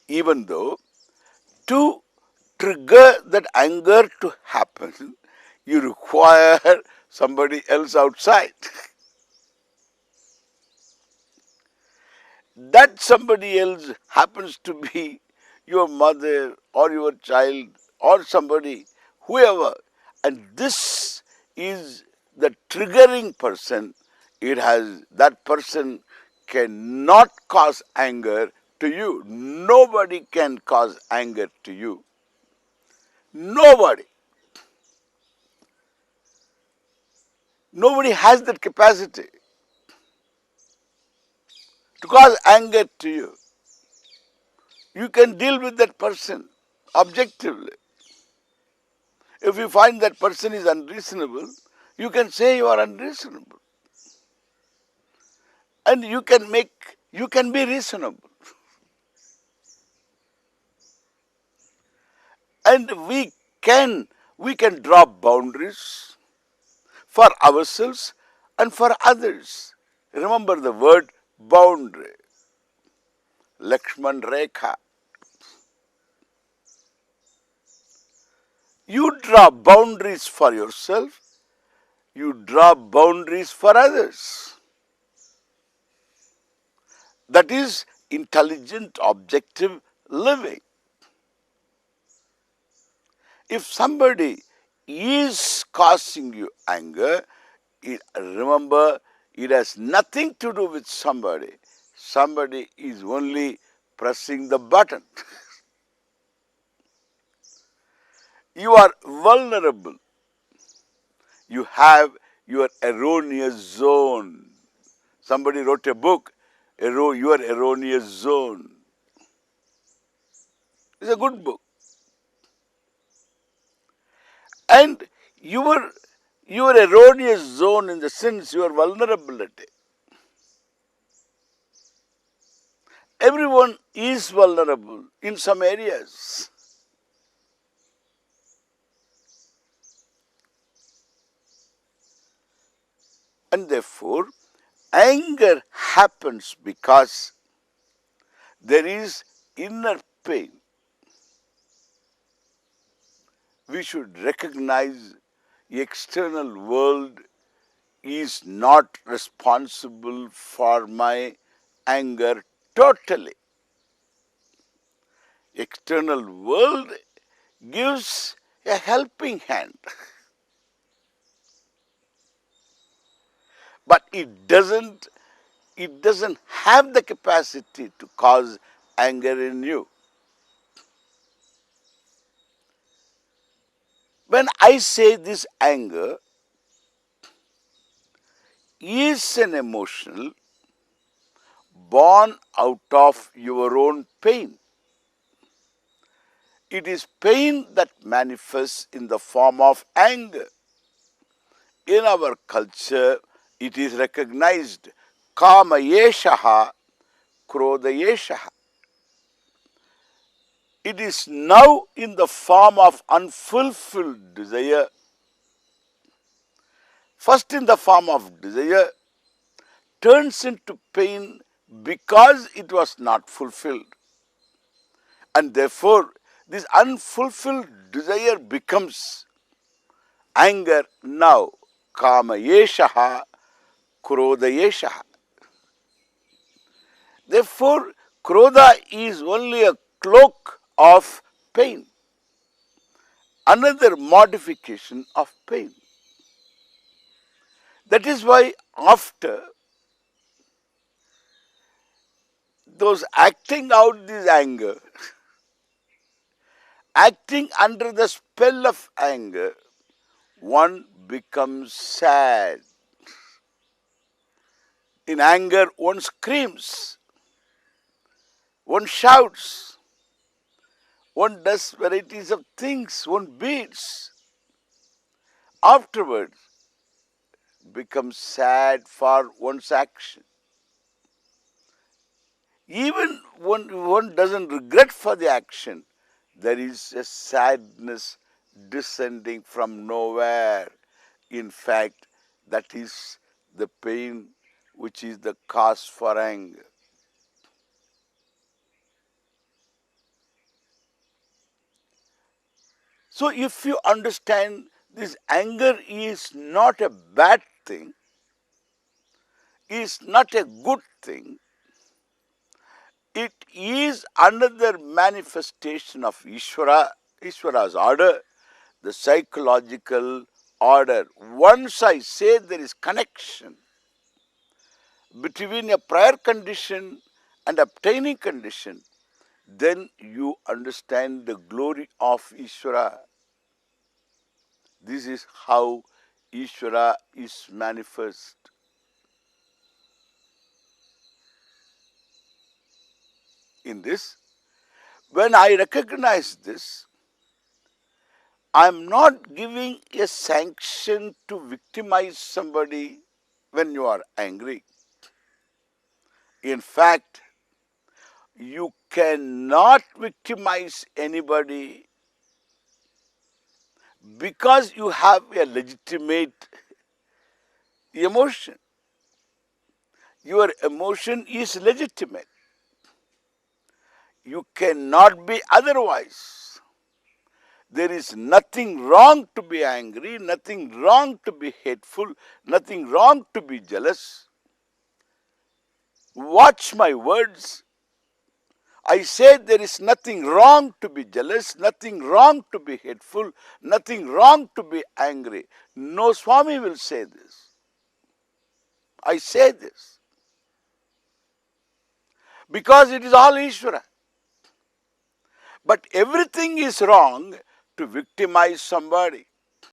even though to trigger that anger to happen, you require somebody else outside. That somebody else happens to be your mother or your child or somebody, whoever, and this is the triggering person. It has, that person cannot cause anger to you. Nobody can cause anger to you. Nobody. Nobody has that capacity to cause anger to you. You can deal with that person objectively. If you find that person is unreasonable, you can say you are unreasonable. And you can be reasonable. And we can draw boundaries for ourselves and for others. Remember the word boundary. Lakshman Rekha. You draw boundaries for yourself, you draw boundaries for others. That is intelligent, objective living. If somebody is causing you anger, remember it has nothing to do with somebody. Somebody is only pressing the button. You are vulnerable. You have your erroneous zone. Somebody wrote a book, Your Erroneous Zone. It's a good book. And your erroneous zone, in the sense your vulnerability. Everyone is vulnerable in some areas. And therefore, anger happens because there is inner pain. We should recognize the external world is not responsible for my anger totally. External world gives a helping hand, but it doesn't have the capacity to cause anger in you. When I say this anger is an emotional born out of your own pain. It is pain that manifests in the form of anger. In our culture, it is recognized kama yeshaha, krodha yeshaha. It is now in the form of unfulfilled desire. First in the form of desire, turns into pain because it was not fulfilled. And therefore, this unfulfilled desire becomes anger now. Kama yeshaha, krodha yeshaha. Therefore, krodha is only a cloak of pain, another modification of pain. That is why after those acting out this anger, acting under the spell of anger, one becomes sad. In anger, one screams, one shouts, one does varieties of things, one beats. Afterwards, becomes sad for one's action. Even when one doesn't regret for the action, there is a sadness descending from nowhere. In fact, that is the pain which is the cause for anger. So if you understand this anger is not a bad thing, is not a good thing, it is another manifestation of Ishvara's order, the psychological order. Once I say there is connection between a prior condition and obtaining condition, then you understand the glory of Ishvara. This is how Ishvara is manifest. In this, when I recognize this, I am not giving a sanction to victimize somebody when you are angry. In fact, you cannot victimize anybody because you have a legitimate emotion. Your emotion is legitimate. You cannot be otherwise. There is nothing wrong to be angry, nothing wrong to be hateful, nothing wrong to be jealous. Watch my words. I say there is nothing wrong to be jealous, nothing wrong to be hateful, nothing wrong to be angry. No Swami will say this. I say this because it is all Ishvara. But everything is wrong to victimize somebody.